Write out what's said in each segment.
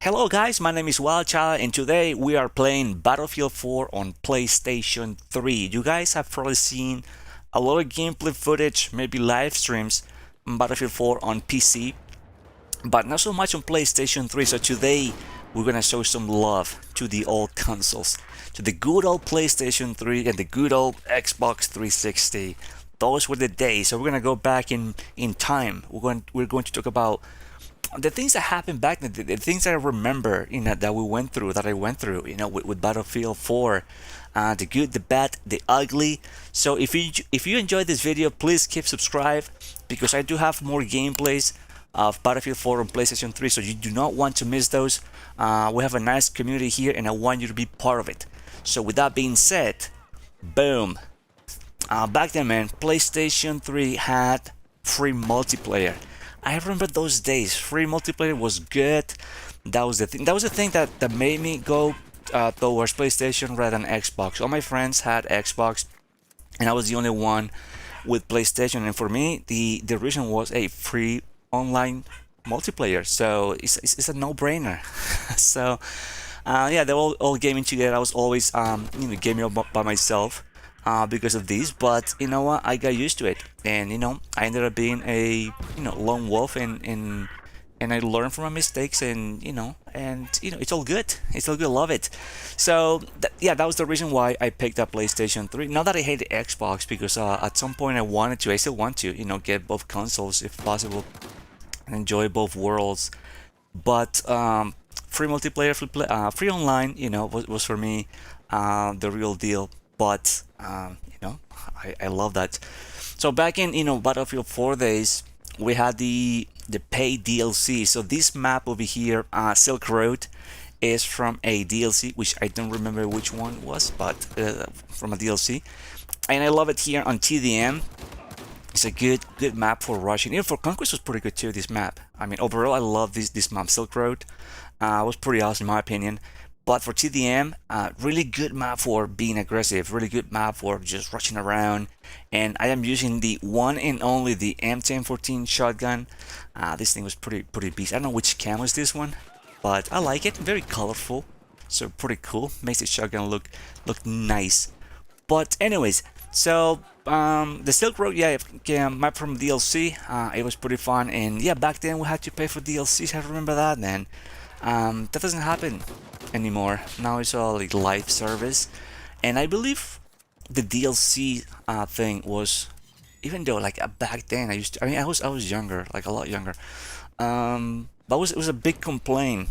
Hello guys, my name is Wildchild and today we are playing Battlefield 4 on PlayStation 3. You guys have probably seen a lot of gameplay footage, maybe live streams on Battlefield 4 on PC, but not so much on PlayStation 3. So today we're gonna show some love to the old consoles, to the good old PlayStation 3 and the good old Xbox 360. Those were the days. So we're gonna go back in time. We're going to talk about the things that happened back then, the things that I remember, that we went through, that I went through, with Battlefield 4, the good, the bad, the ugly. So if you enjoyed this video, please keep subscribed because I do have more gameplays of Battlefield 4 on PlayStation 3, so you do not want to miss those. We have a nice community here, and I want you to be part of it. So with that being said, boom. Back then, man, PlayStation 3 had free multiplayer. I remember those days. Free multiplayer was good. That was the thing. That was the thing that made me go towards PlayStation rather than Xbox. All my friends had Xbox, and I was the only one with PlayStation. And for me, the reason was a free online multiplayer. So it's a no-brainer. So yeah, they're all gaming together. I was always gaming by myself because of this, but you know what, I got used to it, and I ended up being a lone wolf, and I learned from my mistakes, and it's all good. It's all good. Love it. So yeah, that was the reason why I picked up PlayStation 3. Not that I hate the Xbox, because at some point I still want to get both consoles if possible and enjoy both worlds. But free multiplayer, free online, was for me the real deal. But I love that. So back in Battlefield 4 days, we had the paid DLC. So this map over here, Silk Road, is from a DLC, which I don't remember which one was, but from a DLC, and I love it here on TDM. It's a good map for rushing. Even for Conquest was pretty good too. This map. I mean, overall, I love this map. Silk Road was pretty awesome in my opinion. But for TDM, really good map for being aggressive. Really good map for just rushing around. And I am using the one and only the M1014 shotgun. This thing was pretty beast. I don't know which camo is this one, but I like it. Very colorful, so pretty cool. Makes the shotgun look nice. But anyways, so the Silk Road, yeah, map from DLC. It was pretty fun, and yeah, back then we had to pay for DLCs. I remember that, man. That doesn't happen anymore. Now it's all like live service, and I believe the DLC thing was, even though like back then I was younger, like a lot younger. But it was a big complaint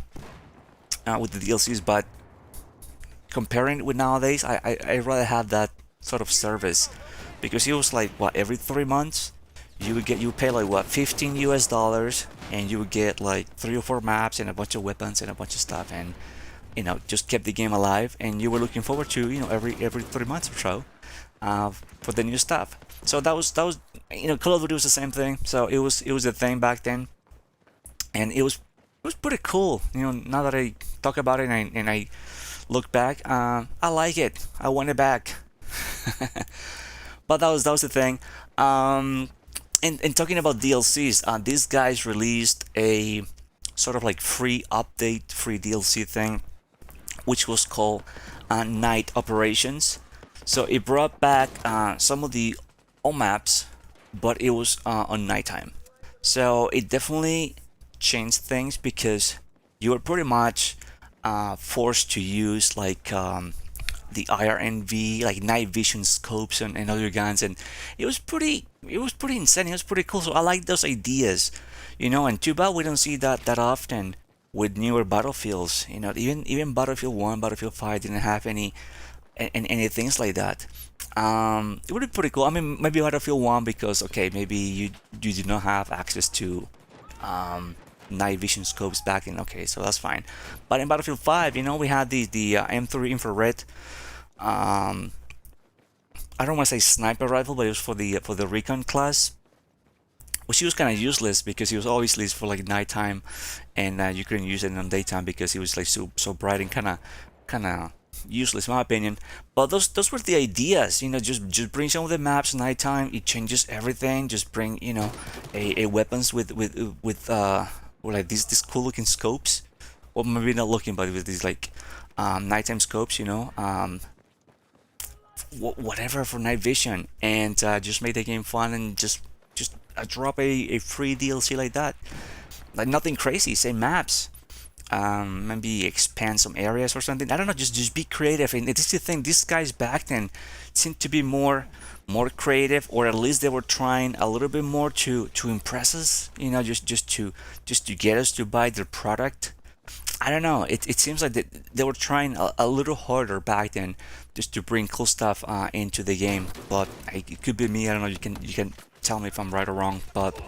with the DLCs, but comparing it with nowadays, I rather have that sort of service, because it was like what, every 3 months you pay like what, $15 and you would get like 3 or 4 maps and a bunch of weapons and a bunch of stuff, and just kept the game alive, and you were looking forward to every 3 months or so for the new stuff. So that was Call of Duty was the same thing. So it was a thing back then, and it was pretty cool. Now that I talk about it and I look back, I like it. I want it back. But that was the thing. And talking about DLCs, these guys released a sort of like free update, free DLC thing, which was called Night Operations. So it brought back some of the old maps, but it was on nighttime. So it definitely changed things, because you were pretty much forced to use like the IRNV, like night vision scopes and other guns, and it was pretty insane. It was pretty cool. So I like those ideas, and too bad we don't see that often with newer battlefields. Even Battlefield 1, Battlefield 5 didn't have any things like that. It would be pretty cool. I mean, maybe Battlefield 1, because okay, maybe you did not have access to night vision scopes back then. Okay, so that's fine. But in Battlefield 5, we had the M3 infrared. I don't want to say sniper rifle, but it was for the recon class, which was kind of useless because it was obviously for like nighttime, and you couldn't use it in daytime because it was like so bright and kind of useless in my opinion. But those were the ideas. Just bring some of the maps nighttime. It changes everything. Just bring a weapons with like these cool looking scopes, well, maybe not looking, but with these like nighttime scopes, whatever for night vision, and just make the game fun and just drop a free DLC like that. Like nothing crazy, same maps. Maybe expand some areas or something. I don't know. Just be creative. And this is the thing. These guys back then seemed to be more creative, or at least they were trying a little bit more to impress us. Just to get us to buy their product. I don't know. It seems like they were trying a little harder back then, just to bring cool stuff into the game. But it could be me. I don't know. You can tell me if I'm right or wrong. But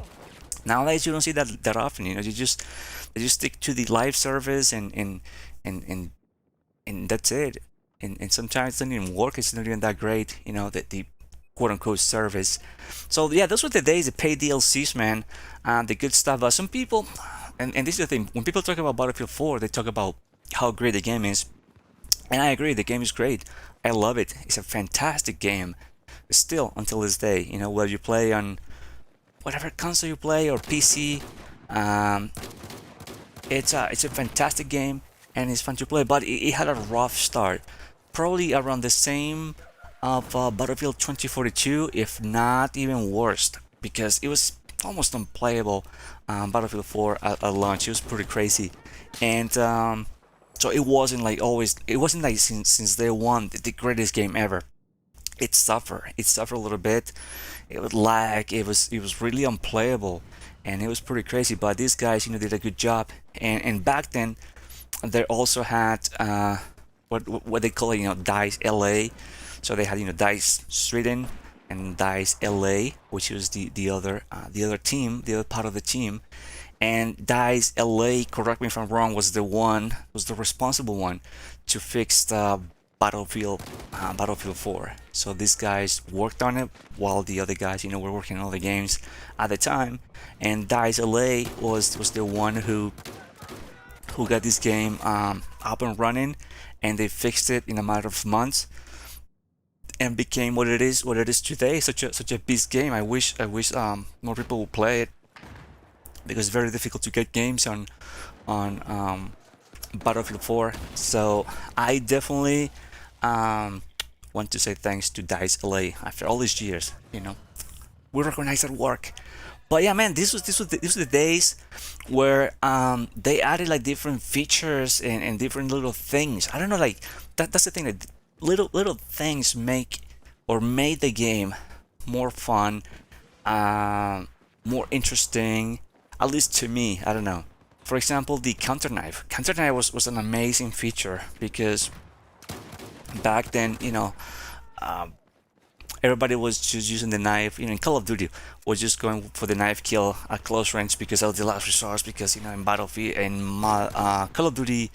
nowadays you don't see that often. They just stick to the live service, and and that's it. And sometimes it doesn't even work. It's not even that great. The quote unquote service. So yeah, those were the days, the paid DLCs, man, the good stuff. But some people, and this is the thing, when people talk about Battlefield 4, they talk about how great the game is, and I agree, the game is great. I love it. It's a fantastic game. Still, until this day, whether you play on whatever console you play or PC, um, it's a fantastic game, and it's fun to play. But it had a rough start, probably around the same of Battlefield 2042, if not even worse, because it was almost unplayable. Battlefield 4 at launch, it was pretty crazy, and so it wasn't like always. It wasn't like since day one the greatest game ever. It suffered. It suffered a little bit. It would lag. It was really unplayable, and it was pretty crazy. But these guys, did a good job. And back then, they also had what they call it, Dice LA. So they had Dice Sweden and Dice LA, which was the other team, the other part of the team. And Dice LA, correct me if I'm wrong, was the responsible one to fix the Battlefield 4. So these guys worked on it while the other guys, were working on other games at the time. And Dice LA was the one who got this game up and running, and they fixed it in a matter of months, and became what it is today. Such a beast game. I wish more people would play it, because it's very difficult to get games on Battlefield 4. So I definitely want to say thanks to Dice LA after all these years. We recognize their work. But yeah, man, this was the days where they added like different features and different little things. I don't know, like that's the thing, that little things made the game more fun, more interesting, at least to me. I don't know. For example, the counter knife. Counter knife was an amazing feature, because back then, everybody was just using the knife. In Call of Duty, was just going for the knife kill at close range, because that was the last resource. Because in Battlefield and Call of Duty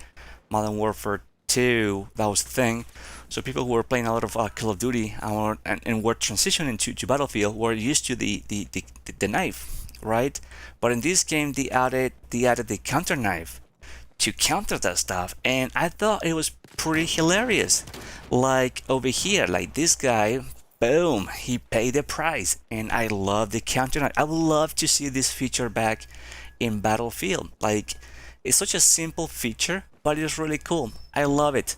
Modern Warfare 2, that was the thing. So people who were playing a lot of Call of Duty and were transitioning to Battlefield were used to the knife, right? But in this game, they added the counter knife to counter that stuff, and I thought it was pretty hilarious. Like over here, like this guy, boom, he paid the price, and I love the counter knife. I would love to see this feature back in Battlefield. Like, it's such a simple feature, but it's really cool. I love it.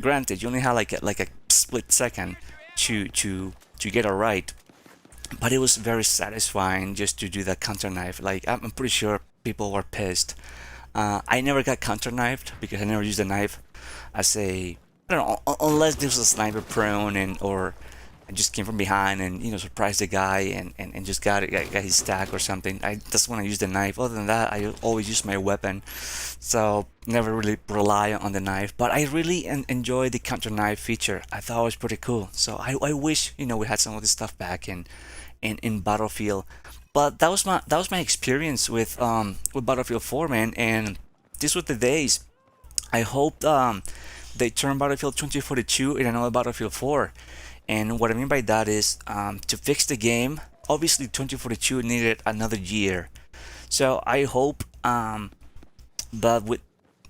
Granted, you only have like a split second to get it right, but it was very satisfying just to do that counter knife. Like, I'm pretty sure people were pissed. I never got counter knifed, because I never used a knife as a, I don't know, unless this was a sniper prone, or I just came from behind and surprised the guy, and just got his stack or something. That's when I used the knife. Other than that, I always use my weapon, so never really rely on the knife. But I really enjoy the counter knife feature. I thought it was pretty cool. So I wish we had some of this stuff back in Battlefield. But that was my experience with Battlefield 4, man. And these were the days. I hope they turn Battlefield 2042 in another Battlefield 4. And what I mean by that is, to fix the game, obviously 2042 needed another year. So I hope that with,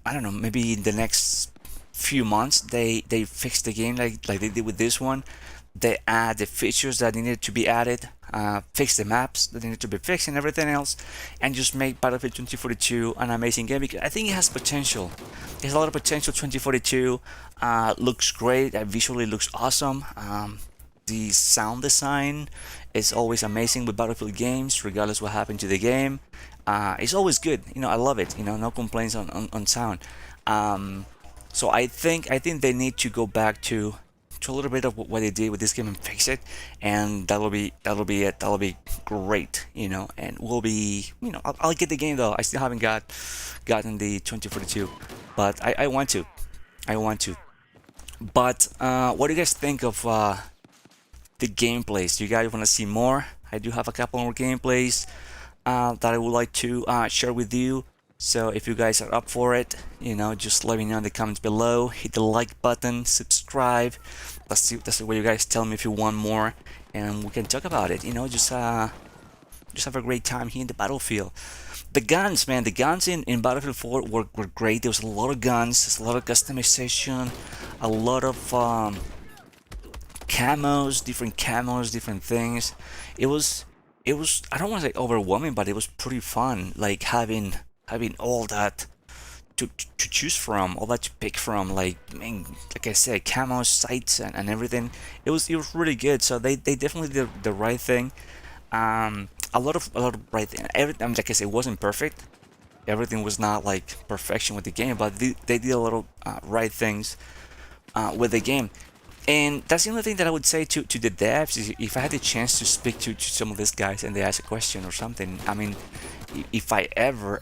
I don't know, maybe in the next few months they fix the game like they did with this one. They add the features that needed to be added, fix the maps that needed to be fixed, and everything else, and just make Battlefield 2042 an amazing game because I think it has potential. It has a lot of potential. 2042 looks great. Visually looks awesome. The sound design is always amazing with Battlefield games, regardless what happened to the game. It's always good. I love it. No complaints on sound. So I think they need to go back to a little bit of what they did with this game and fix it, and that'll be it. That'll be great. And we'll be I'll get the game though. I still haven't gotten the 2042, but I want to. I want to. But what do you guys think of the gameplays? Do you guys want to see more? I do have a couple more gameplays that I would like to share with you. So if you guys are up for it, just let me know in the comments below. Hit the like button, subscribe. That's the way you guys tell me if you want more, and we can talk about it. Just have a great time here in the battlefield. The guns, man, the guns in Battlefield 4 were great. There was a lot of guns, there's a lot of customization, a lot of camos, different things. It was I don't want to say overwhelming, but it was pretty fun. Like having all that to choose from, all that to pick from. Like, man, like I said, camos, sights, and everything. It was really good. So they definitely did the right thing. A lot of right thing. Everything, like I said, it wasn't perfect. Everything was not like perfection with the game, but they did a lot of right things with the game. And that's the only thing that I would say to the devs is if I had the chance to speak to some of these guys and they ask a question or something. I mean, if I ever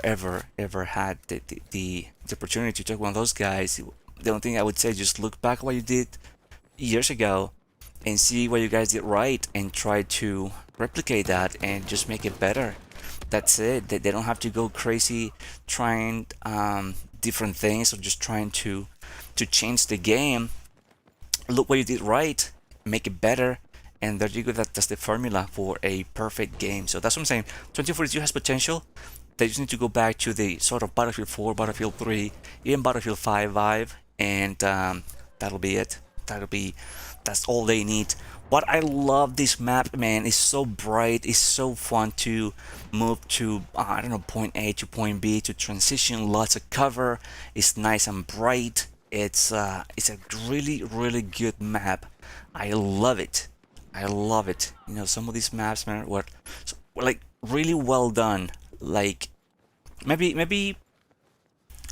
had the opportunity to talk to one of those guys, the only thing I would say is just look back what you did years ago and see what you guys did right and try to replicate that and just make it better. That's it. They don't have to go crazy trying different things or just trying to change the game. Look what you did right, make it better, and there you go. That's the formula for a perfect game. So that's what I'm saying. 2042 has potential. They just need to go back to the sort of Battlefield 4, Battlefield 3, even Battlefield 5 vibe, and that'll be it. That's all they need. But I love this map, man. It's so bright. It's so fun to move to I don't know, point A to point B, to transition. Lots of cover. It's nice and bright. It's a really good map. I love it. I love it. Some of these maps, man, were like really well done. Like maybe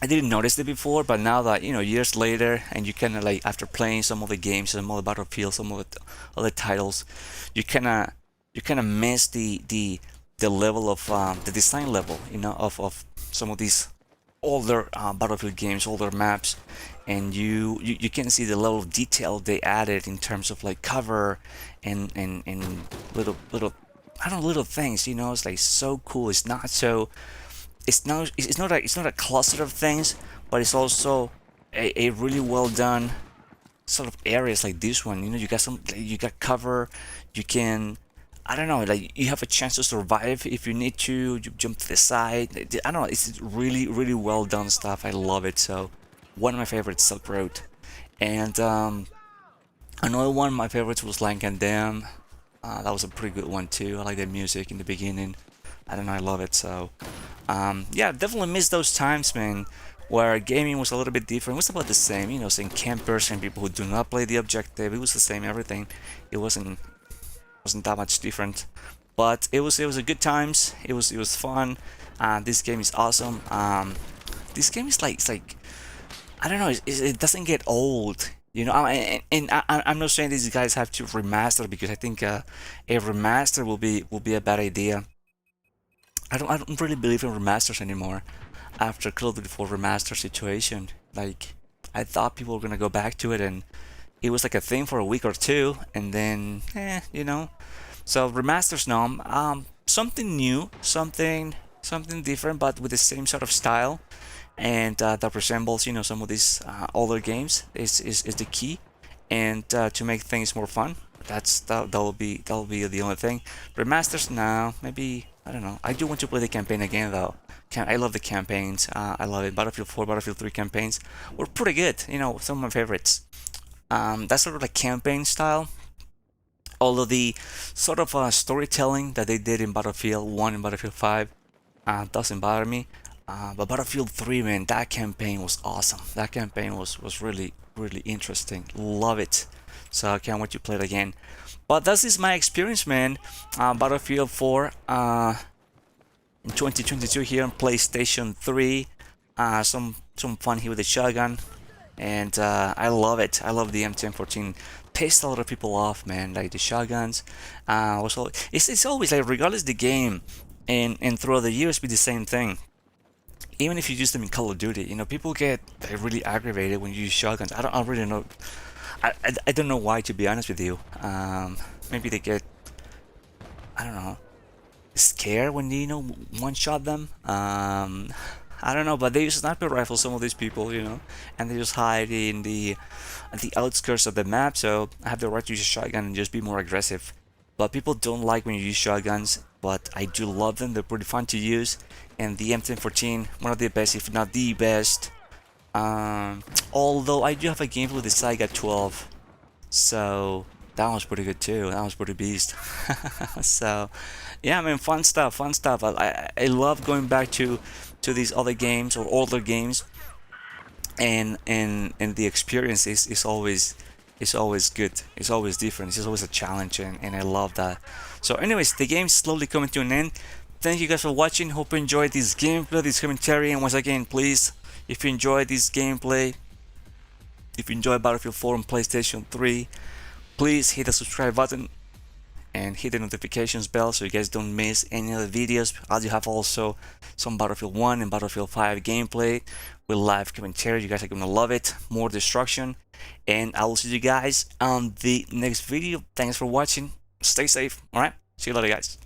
I didn't notice it before, but now that years later, and you kind of like after playing some of the games, some of the Battlefield, some of the other titles, you kind of miss the level of the design level, of some of these older Battlefield games, older maps, and you can see the level of detail they added in terms of like cover and little I don't know, little things. It's like so cool. It's not a cluster of things, but it's also a really well done sort of areas like this one. You got cover. You can, I don't know, like you have a chance to survive if you need to. You jump to the side. I don't know. It's really well done stuff. I love it. So one of my favorites, Silk Road, and another one of my favorites was Lang and Dam. That was a pretty good one too. I like the music in the beginning. I don't know, I love it. So yeah, definitely miss those times, man, where gaming was a little bit different. It was about the same, same campers and people who do not play the objective. It was the same everything. It wasn't that much different, but it was a good times. It was fun. This game is awesome. This game is like it's like I don't know. It doesn't get old. I'm not saying these guys have to remaster because I think a remaster will be a bad idea. I don't really believe in remasters anymore after Call of Duty 4 remaster situation. Like, I thought people were gonna go back to it, and it was like a thing for a week or two, and then So remasters now, something new, something different, but with the same sort of style, and that resembles some of these older games is the key, and to make things more fun. That'll be the only thing. Remasters now, maybe I don't know. I do want to play the campaign again though. I love the campaigns. I love it. Battlefield 4, Battlefield 3 campaigns were pretty good. Some of my favorites. That's sort of like campaign style. Although the sort of storytelling that they did in Battlefield 1 and Battlefield 5 doesn't bother me. But Battlefield 3, man, that campaign was awesome. That campaign was really, really interesting. Love it. So I can't wait to play it again. But this is my experience, man. Battlefield 4 in 2022 here on PlayStation 3. Some fun here with the shotgun, and I love it. I love the M1014. Pissed a lot of people off, man. Like the shotguns. Also, it's always like regardless the game, and throughout the years be the same thing. Even if you use them in Call of Duty, you know, people get like, really aggravated when you use shotguns. I don't really know. I don't know why, to be honest with you. Maybe they get, I don't know, scared when they, you know, one shot them. I don't know, but they use sniper rifles, some of these people, you know, and they just hide in the outskirts of the map. So I have the right to use a shotgun and just be more aggressive. But people don't like when you use shotguns, but I do love them. They're pretty fun to use. And the M1014, one of the best, if not the best. Although I do have a gameplay with the Saiga 12, so that was pretty good too. That was pretty beast. So yeah, I mean, fun stuff, fun stuff. I love going back to these other games or older games, and the experience is always good. It's always different. It's always a challenge, and I love that. So anyways, the game's slowly coming to an end. Thank you guys for watching. Hope you enjoyed this gameplay, this commentary, and once again, please, if you enjoyed this gameplay, if you enjoy Battlefield 4 on PlayStation 3, please hit the subscribe button and hit the notifications bell so you guys don't miss any other videos. I do have also some Battlefield 1 and Battlefield 5 gameplay with live commentary. You guys are gonna love it. More destruction. And I will see you guys on the next video. Thanks for watching. Stay safe. Alright? See you later, guys.